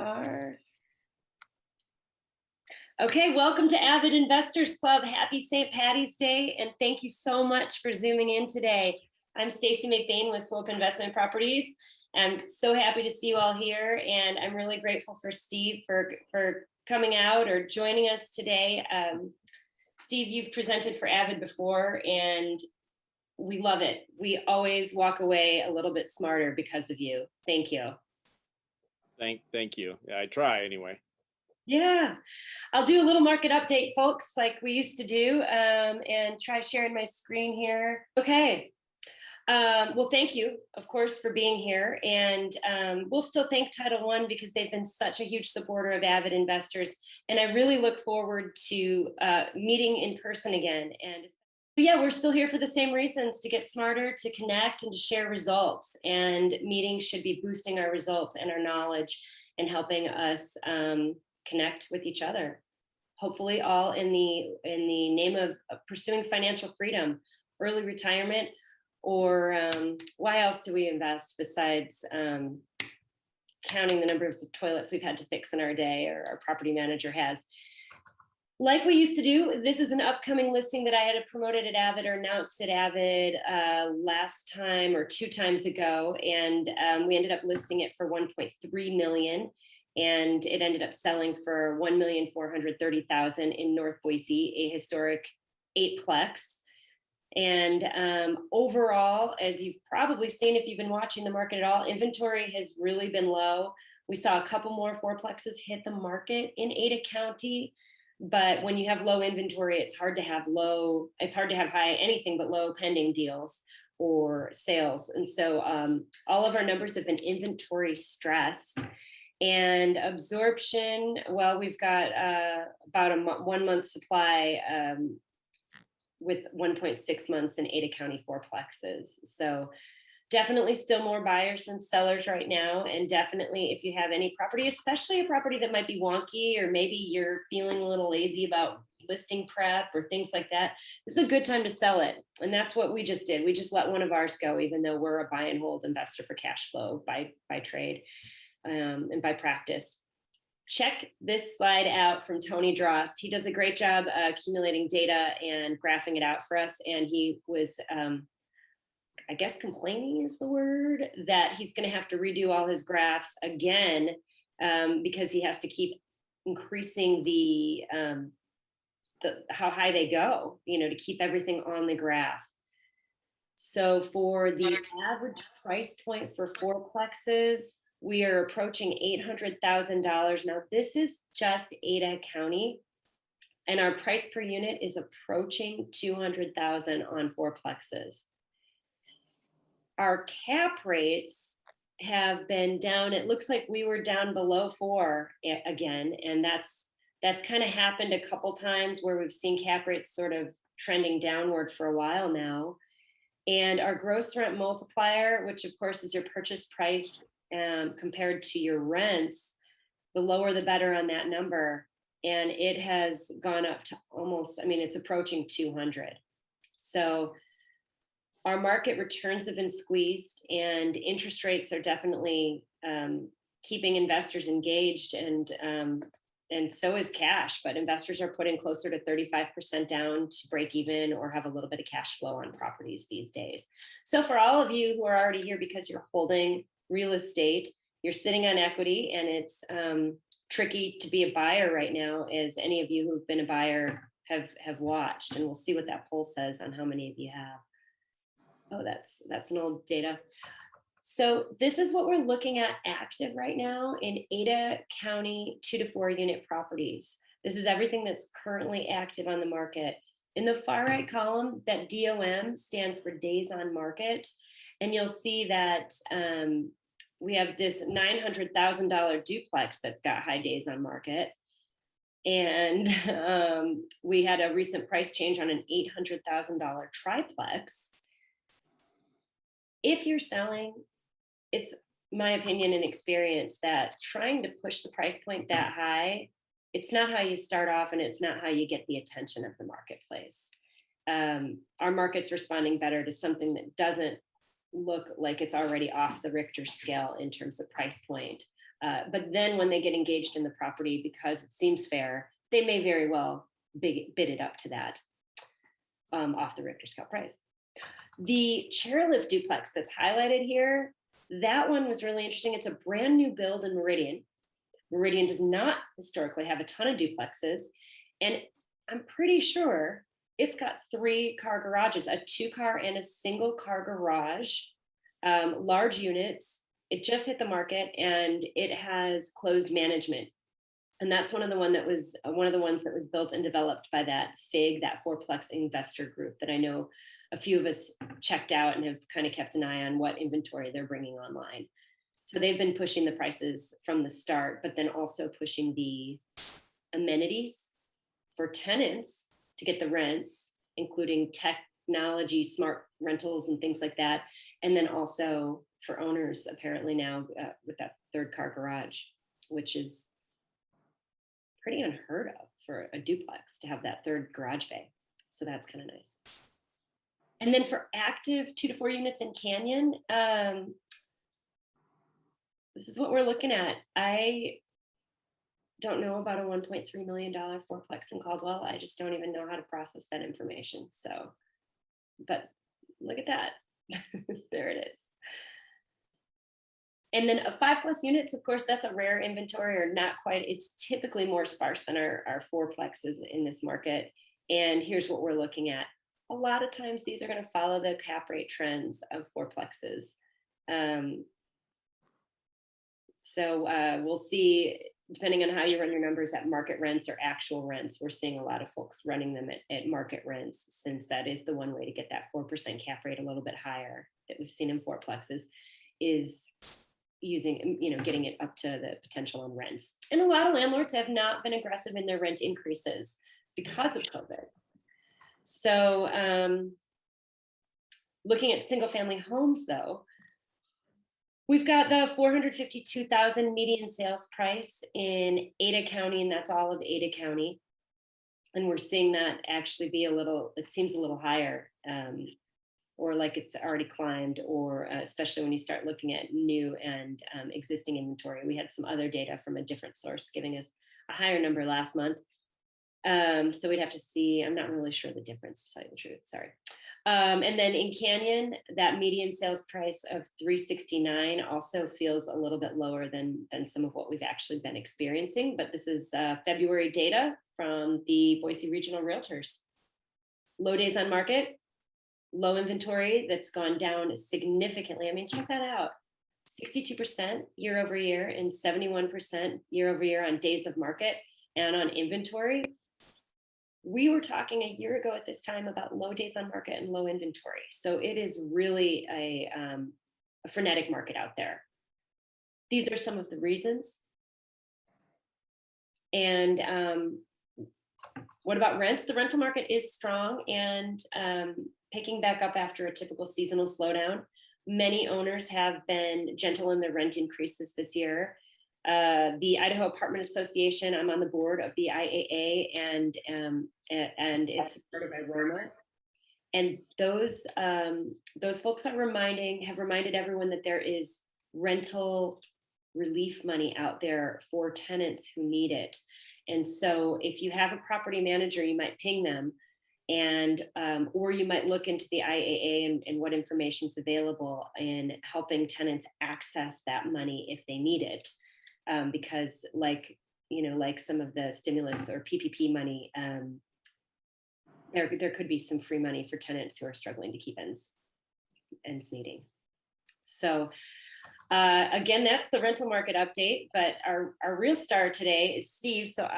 are. Okay, welcome to AVID Investors Club. Happy St. Patty's Day, and thank you so much for zooming in today. I'm Stacy McBain with Swope Investment Properties. I'm so happy to see you all here, and I'm really grateful for Steve for coming out or joining us today. Steve, you've presented for AVID before, and we love it. We always walk away a little bit smarter because of you. Thank you. Thank you. Yeah, I try anyway. Yeah, I'll do a little market update, folks, like we used to do, and try sharing my screen here. Okay. Well, thank you, of course, for being here. And we'll still thank Title I because they've been such a huge supporter of AVID investors. And I really look forward to meeting in person again. And yeah, we're still here for the same reasons, to get smarter, to connect, and to share results. And meetings should be boosting our results and our knowledge and helping us connect with each other. Hopefully all in the name of pursuing financial freedom, early retirement, or why else do we invest besides counting the numbers of toilets we've had to fix in our day, or our property manager has. Like we used to do, this is an upcoming listing that I had promoted at AVID or announced at AVID last time or 2 times ago, and we ended up listing it for $1.3 million. And it ended up selling for $1,430,000 in North Boise, a historic 8-plex. And overall, as you've probably seen if you've been watching the market at all, inventory has really been low. We saw a couple more fourplexes hit the market in Ada County, but when you have low inventory, it's hard to have high anything but low pending deals or sales. And so all of our numbers have been inventory stressed. And absorption, well, we've got about a 1 month supply with 1.6 months in Ada County fourplexes. So definitely still more buyers than sellers right now. And definitely if you have any property, especially a property that might be wonky, or maybe you're feeling a little lazy about listing prep or things like that, this is a good time to sell it. And that's what we just did. We just let one of ours go, even though we're a buy and hold investor for cash flow by trade. And by practice. Check this slide out from Tony Drost. He does a great job accumulating data and graphing it out for us. And he was, I guess complaining is the word, that he's going to have to redo all his graphs again because he has to keep increasing the how high they go, to keep everything on the graph. So for the average price point for fourplexes, we are approaching $800,000. Now, this is just Ada County, and our price per unit is approaching $200,000 on fourplexes. Our cap rates have been down. It looks like we were down below 4 again, and that's kind of happened a couple times where we've seen cap rates sort of trending downward for a while now. And our gross rent multiplier, which of course is your purchase price compared to your rents, the lower the better on that number. And it has gone up to almost, it's approaching 200. So our market returns have been squeezed, and interest rates are definitely keeping investors engaged, and so is cash, but investors are putting closer to 35% down to break even or have a little bit of cash flow on properties these days. So for all of you who are already here because you're holding real estate, you're sitting on equity, and it's tricky to be a buyer right now, as any of you who've been a buyer have watched, and we'll see what that poll says on how many of you have. Oh, that's an old data. So this is what we're looking at active right now in Ada County 2 to 4 unit properties. This is everything that's currently active on the market. In the far right column, that DOM stands for days on market. And you'll see that we have this $900,000 duplex that's got high days on market. And we had a recent price change on an $800,000 triplex. If you're selling, it's my opinion and experience that trying to push the price point that high, it's not how you start off, and it's not how you get the attention of the marketplace. Our market's responding better to something that doesn't look like it's already off the Richter scale in terms of price point. But then when they get engaged in the property, because it seems fair, they may very well bid it up to that off the Richter scale price. The chairlift duplex that's highlighted here, that one was really interesting. It's a brand new build in Meridian. Meridian does not historically have a ton of duplexes. And I'm pretty sure it's got 3-car garages, a 2-car and a single-car garage, large units. It just hit the market and it has closed management. And that's one of the ones that was built and developed by that FIG, that Fourplex investor group that I know a few of us checked out and have kind of kept an eye on what inventory they're bringing online. So they've been pushing the prices from the start, but then also pushing the amenities for tenants to get the rents, including technology, smart rentals and things like that. And then also for owners apparently now with that 3rd-car garage, which is pretty unheard of for a duplex to have that 3rd garage bay. So that's kind of nice. And then for active 2 to 4 units in Canyon, this is what we're looking at. I don't know about a $1.3 million fourplex in Caldwell. I just don't even know how to process that information. So, but look at that. There it is. And then a 5+ units, of course, that's a rare inventory or not quite. It's typically more sparse than our fourplexes in this market. And here's what we're looking at. A lot of times these are going to follow the cap rate trends of fourplexes. So we'll see, depending on how you run your numbers, at market rents or actual rents. We're seeing a lot of folks running them at market rents, since that is the one way to get that 4% cap rate a little bit higher that we've seen in fourplexes, is using, getting it up to the potential on rents. And a lot of landlords have not been aggressive in their rent increases because of COVID. So looking at single family homes though, we've got the $452,000 median sales price in Ada County, and that's all of Ada County. And we're seeing that actually be it seems a little higher, or like it's already climbed, or especially when you start looking at new and existing inventory. We had some other data from a different source giving us a higher number last month. So we'd have to see. I'm not really sure the difference, to tell you the truth. Sorry. And then in Canyon, that median sales price of $369 also feels a little bit lower than some of what we've actually been experiencing. But this is February data from the Boise Regional Realtors. Low days on market, low inventory that's gone down significantly. I mean, check that out. 62% year over year and 71% year over year on days of market and on inventory. We were talking a year ago at this time about low days on market and low inventory. So it is really a frenetic market out there. These are some of the reasons. And what about rents? The rental market is strong and picking back up after a typical seasonal slowdown. Many owners have been gentle in their rent increases this year. The Idaho Apartment Association, I'm on the board of the IAA, and it's part of IROMA. And those folks have reminded everyone that there is rental relief money out there for tenants who need it. And so if you have a property manager, you might ping them, and or you might look into the IAA and what information is available in helping tenants access that money if they need it. Because like some of the stimulus or PPP money, there could be some free money for tenants who are struggling to keep ends meeting. So again, that's the rental market update, but our real star today is Steve. So